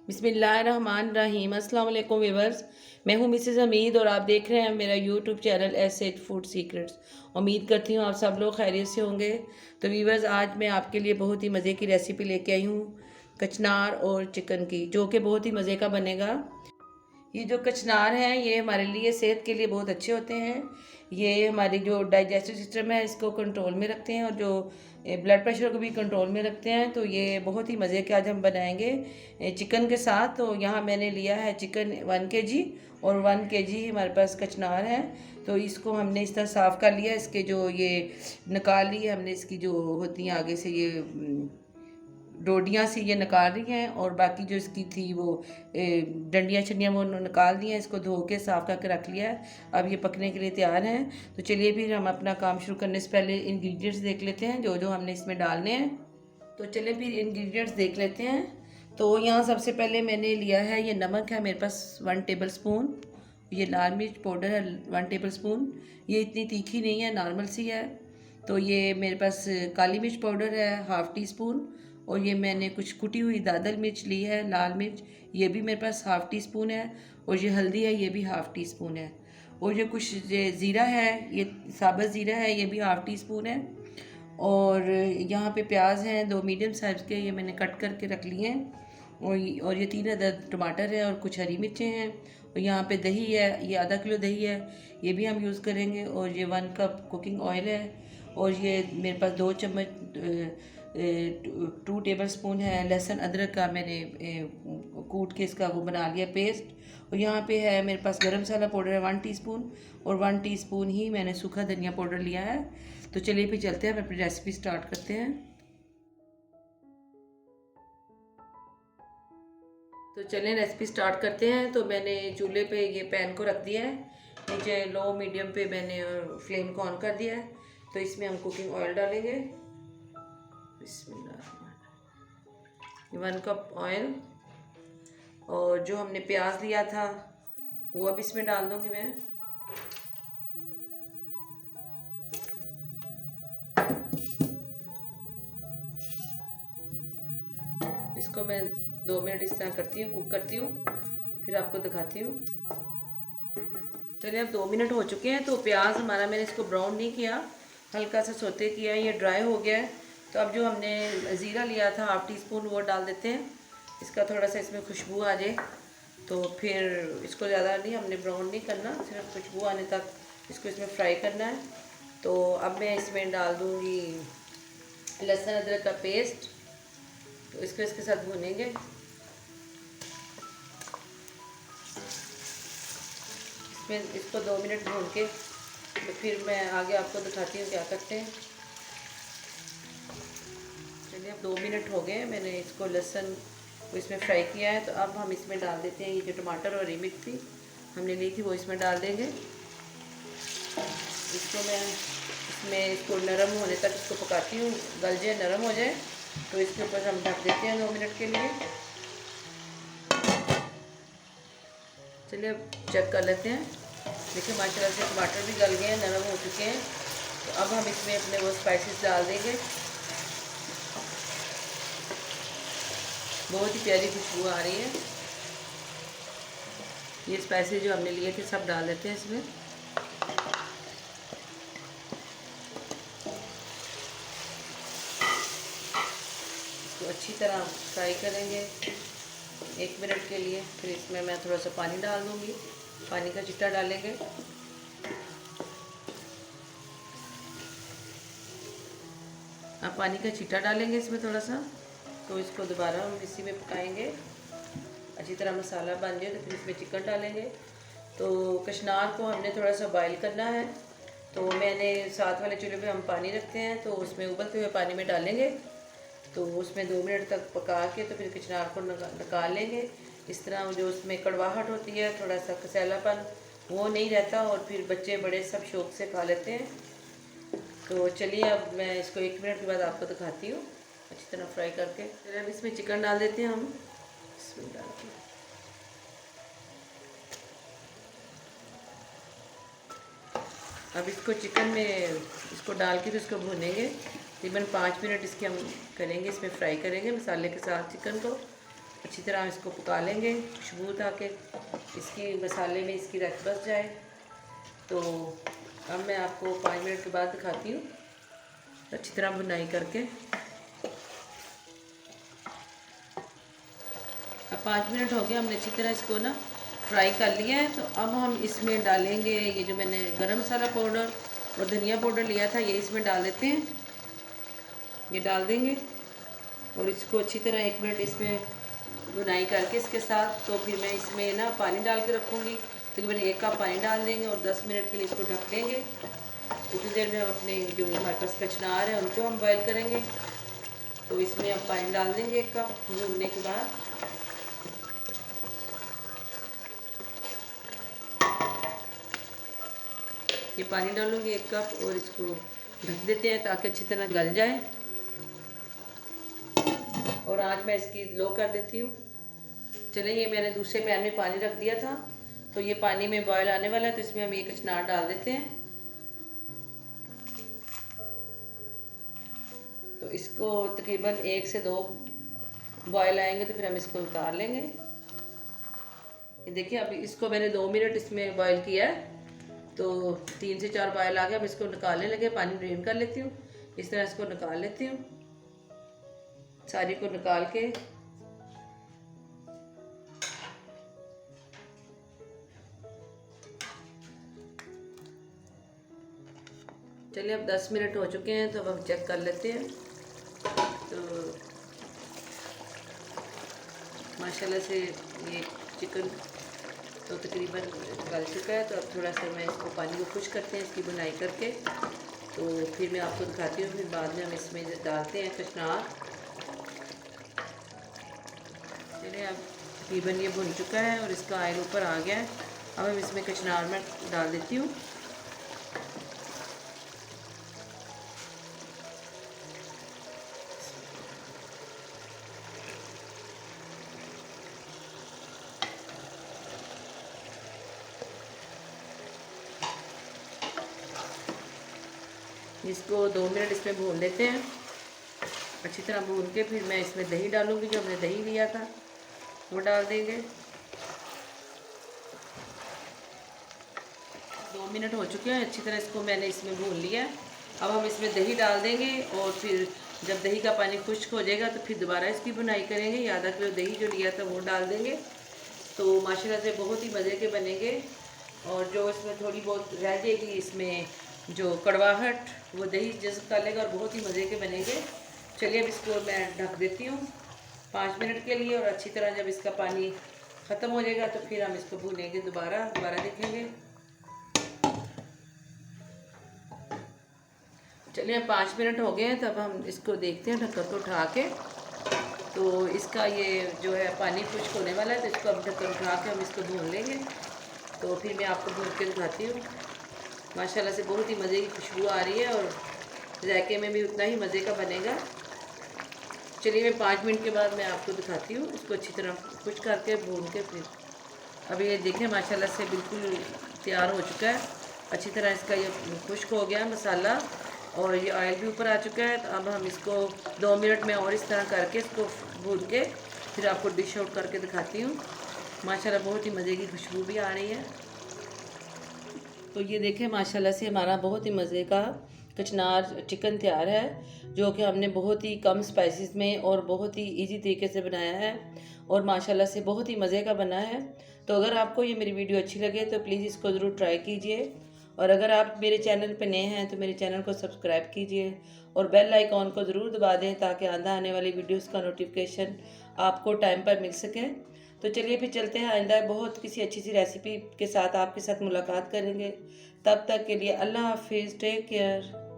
बिस्मिल्लाहिर्रहमानिर्रहीम। अस्सलाम वालेकुम व्यूअर्स, मैं हूं मिसेस हमीद और आप देख रहे हैं मेरा YouTube channel asset food secrets. उम्मीद करती हूं आप सब लोग खैरियत से होंगे। तो व्यूअर्स, आज मैं आपके लिए बहुत ही मज़े की रेसिपी लेके आई हूं कचनार और चिकन की, जो कि बहुत ही मज़े का बनेगा। ये जो कचनार हैं ये हमारे लिए सेहत के लिए बहुत अच्छे होते हैं। ये हमारी जो डाइजेस्टिव सिस्टम है इसको कंट्रोल में रखते हैं और जो ब्लड प्रेशर को भी कंट्रोल में रखते हैं। तो ये बहुत ही मज़े के आज हम बनाएंगे चिकन के साथ। तो यहाँ मैंने लिया है चिकन 1 kg और 1 kg हमारे पास कचनार है। तो इसको हमने इस तरह साफ़ कर लिया, इसके जो ये निकाल ली है हमने, इसकी जो होती हैं आगे से ये डोडियाँ सी ये निकाल रही हैं, और बाकी जो इसकी थी वो डंडियाँ छंडियाँ वो निकाल दी हैं। इसको धो के साफ़ करके रख लिया है। अब ये पकने के लिए तैयार हैं। तो चलिए फिर हम अपना काम शुरू करने से पहले इंग्रेडिएंट्स देख लेते हैं जो जो हमने इसमें डालने हैं। तो चलिए फिर इंग्रेडिएंट्स देख लेते हैं। तो यहाँ सबसे पहले मैंने लिया है ये नमक है मेरे पास 1 टेबल स्पून। ये लाल मिर्च पाउडर है 1 टेबल स्पून। ये इतनी तीखी नहीं है, नॉर्मल सी है। तो ये मेरे पास काली मिर्च पाउडर है 1/2 टीस्पून। और ये मैंने कुछ कुटी हुई दादल मिर्च ली है, लाल मिर्च, ये भी मेरे पास 1/2 टीस्पून है। और ये हल्दी है, ये भी 1/2 टीस्पून है। और ये कुछ ज़ीरा है, ये साबुत ज़ीरा है, ये भी 1/2 टीस्पून है। और यहाँ पे प्याज हैं 2 मीडियम साइज़ के, ये मैंने कट करके रख लिए हैं। और ये 3 अदद टमाटर है और कुछ हरी मिर्चें हैं। और यहाँ पे दही है, ये आधा किलो दही है, ये भी हम यूज़ करेंगे। और ये 1 कप कुकिंग ऑयल है। और ये मेरे पास 2 चम्मच 2 टेबल स्पून है लहसुन अदरक का, मैंने कूट के इसका वो बना लिया पेस्ट। और यहाँ पे है मेरे पास गरम मसाला पाउडर है 1 टीस्पून, और 1 टीस्पून ही मैंने सूखा धनिया पाउडर लिया है। तो चलिए फिर चलते हैं, हम अपनी रेसिपी स्टार्ट करते हैं। तो चलें रेसिपी स्टार्ट करते हैं। तो मैंने चूल्हे पे ये पैन को रख दिया है, नीचे लो मीडियम पे मैंने फ्लेम को ऑन कर दिया है। तो इसमें हम कुकिंग ऑयल डालेंगे। बिस्मिल्लाह, 1 कप ऑयल। और जो हमने प्याज लिया था वो अब इसमें डाल दूंगी मैं। इसको मैं 2 मिनट इस तरह करती हूँ, कुक करती हूँ, फिर आपको दिखाती हूँ। चलिए अब 2 मिनट हो चुके हैं। तो प्याज हमारा, मैंने इसको ब्राउन नहीं किया, हल्का सा सोते किया, ये ड्राई हो गया है। तो अब जो हमने ज़ीरा लिया था 1/2 टीस्पून वो डाल देते हैं। इसका थोड़ा सा इसमें खुशबू आ जाए, तो फिर इसको ज़्यादा नहीं हमने ब्राउन नहीं करना, सिर्फ खुशबू आने तक इसको इसमें फ्राई करना है। तो अब मैं इसमें डाल दूँगी लहसुन अदरक का पेस्ट। तो इसको इसके साथ भूनेंगे। इसमें इसको 2 मिनट भून के तो फिर मैं आगे आपको दिखाती हूँ क्या करते हैं। चलिए अब 2 मिनट हो गए, मैंने इसको लहसुन को इसमें फ्राई किया है। तो अब हम इसमें डाल देते हैं ये जो टमाटर और हरी मिर्च थी हमने ली थी वो इसमें डाल देंगे। इसको मैं इसको नरम होने तक इसको पकाती हूँ, गल जाए, नरम हो जाए। तो इसके ऊपर हम ढक देते हैं 2 मिनट के लिए। चलिए अब चेक कर लेते हैं। देखिए माशाल्लाह से टमाटर भी गल गए हैं, नरम हो चुके हैं। तो अब हम इसमें अपने वो स्पाइसेस डाल देंगे। बहुत ही प्यारी खुशबू आ रही है। ये स्पाइसेस जो हमने लिए थे सब डाल देते हैं इसमें। इसको अच्छी तरह फ्राई करेंगे 1 मिनट के लिए। फिर इसमें मैं थोड़ा सा पानी डाल दूँगी, पानी का छिट्टा डालेंगे। अब पानी का छिट्टा डालेंगे इसमें थोड़ा सा। तो इसको दोबारा हम इसी में पकाएंगे, अच्छी तरह मसाला बन जाए। तो फिर इसमें चिकन डालेंगे। तो कचनार को हमने थोड़ा सा बॉयल करना है। तो मैंने साथ वाले चूल्हे पे हम पानी रखते हैं, तो उसमें उबलते हुए पानी में डालेंगे। तो उसमें 2 मिनट तक पका के तो फिर कचनार को निकाल लेंगे। इस तरह जो उसमें कड़वाहट होती है, थोड़ा सा कसैलापन, वो नहीं रहता। और फिर बच्चे बड़े सब शौक से खा लेते हैं। तो चलिए अब मैं इसको 1 मिनट के बाद आपको दिखाती हूँ अच्छी तरह फ्राई करके। फिर अब इसमें चिकन डाल देते हैं हम। इसमें डाल के अब इसको चिकन में इसको डाल के तो इसको भूनेंगे तकरीबन 5 मिनट। इसके हम करेंगे, इसमें फ्राई करेंगे मसाले के साथ चिकन को। अच्छी तरह इसको पका लेंगे, खुशबू ताकि इसकी मसाले में इसकी रच बस जाए। तो अब मैं आपको 5 मिनट के बाद दिखाती हूँ अच्छी तरह भुनाई करके। अब 5 मिनट हो गए, हमने अच्छी तरह इसको ना फ्राई कर लिया है। तो अब हम इसमें डालेंगे ये जो मैंने गरम मसाला पाउडर और धनिया पाउडर लिया था, ये इसमें डाल देते हैं। ये डाल देंगे और इसको अच्छी तरह 1 मिनट इसमें भुनाई करके इसके साथ। तो फिर मैं इसमें ना पानी डाल के रखूँगी, तकरीबन 1 कप पानी डाल देंगे और 10 मिनट के लिए इसको ढक देंगे। उतनी देर में हम अपने जो हमारे पास कचनार है उनको हम बॉयल करेंगे। तो इसमें हम पानी डाल देंगे 1 कप भूनने के बाद। ये पानी डालूंगी 1 कप और इसको ढक देते हैं ताकि अच्छी तरह गल जाए। और आज मैं इसकी लो कर देती हूँ। चलिए, ये मैंने दूसरे पैन में पानी रख दिया था, तो ये पानी में बॉयल आने वाला है। तो इसमें हम 1 कचनार डाल देते हैं। तो इसको तकरीबन 1 से 2 बॉयल आएंगे तो फिर हम इसको उतार लेंगे। ये देखिए, अभी इसको मैंने 2 मिनट इसमें बॉयल किया है, तो 3 से 4 बॉयल आ गया। अब इसको निकालने लगे, पानी ड्रेन कर लेती हूँ। इस तरह इसको निकाल लेती हूँ, सारी को निकाल के। चलिए, अब 10 मिनट हो चुके हैं, तो अब हम चेक कर लेते हैं। तो माशाल्लाह से ये चिकन तो तकरीबन गल चुका है। तो अब थोड़ा सा मैं इसको पानी को खुश करते हैं इसकी बुनाई करके। तो फिर मैं आपको दिखाती हूँ। फिर बाद में हम इसमें डालते हैं कचनार। चलिए, अब तकरीबन ये भुन चुका है और इसका ऑयल ऊपर आ गया है। अब हम इसमें कचनार में डाल देती हूँ। इसको 2 मिनट इसमें भून लेते हैं अच्छी तरह भून के। फिर मैं इसमें दही डालूंगी, जो हमने दही लिया था वो डाल देंगे। 2 मिनट हो चुके हैं, अच्छी तरह इसको मैंने इसमें भून लिया। अब हम इसमें दही डाल देंगे और फिर जब दही का पानी खुश्क हो जाएगा तो फिर दोबारा इसकी बुनाई करेंगे। आधा किलो दही जो लिया था वो डाल देंगे। तो माशाल्लाह से बहुत ही मज़े के बनेंगे। और जो इसमें थोड़ी बहुत रह जाएगी इसमें जो कड़वाहट, वो दही जज़ब कर लेगा और बहुत ही मज़े के बनेंगे। चलिए, अब इसको मैं ढक देती हूँ 5 मिनट के लिए। और अच्छी तरह जब इसका पानी ख़त्म हो जाएगा तो फिर हम इसको भूनेंगे, दोबारा देखेंगे। चलिए, 5 मिनट हो गए हैं, तब हम इसको देखते हैं ढक्कन को उठा के। तो इसका ये जो है पानी खुश्क होने वाला है, तो इसको अब ढक्कन उठा के हम इसको भून लेंगे। तो फिर मैं आपको भून के दिखाती हूँ। माशाल्लाह से बहुत ही मज़े की खुशबू आ रही है और जायके में भी उतना ही मज़े का बनेगा। चलिए, मैं 5 मिनट के बाद मैं आपको दिखाती हूँ। इसको अच्छी तरह खुश करके भून के फिर अभी ये देखें माशाल्लाह से बिल्कुल तैयार हो चुका है। अच्छी तरह इसका ये खुश्क हो गया मसाला और ये ऑयल भी ऊपर आ चुका है। तो अब हम इसको 2 मिनट में और इस तरह करके इसको भून के फिर आपको डिश आउट करके दिखाती हूँ। माशाल्लाह बहुत ही मज़े की खुशबू भी आ रही है। तो ये देखें माशाल्लाह से हमारा बहुत ही मज़े का कचनार चिकन तैयार है, जो कि हमने बहुत ही कम स्पाइसेस में और बहुत ही इजी तरीके से बनाया है और माशाल्लाह से बहुत ही मज़े का बना है। तो अगर आपको ये मेरी वीडियो अच्छी लगे तो प्लीज़ इसको ज़रूर ट्राई कीजिए। और अगर आप मेरे चैनल पर नए हैं तो मेरे चैनल को सब्सक्राइब कीजिए और बेल आइकॉन को ज़रूर दबा दें ताकि आने वाली वीडियोस का नोटिफिकेशन आपको टाइम पर मिल सके। तो चलिए फिर चलते हैं, आइंदा बहुत किसी अच्छी सी रेसिपी के साथ आपके साथ मुलाकात करेंगे। तब तक के लिए अल्लाह हाफिज़, टेक केयर।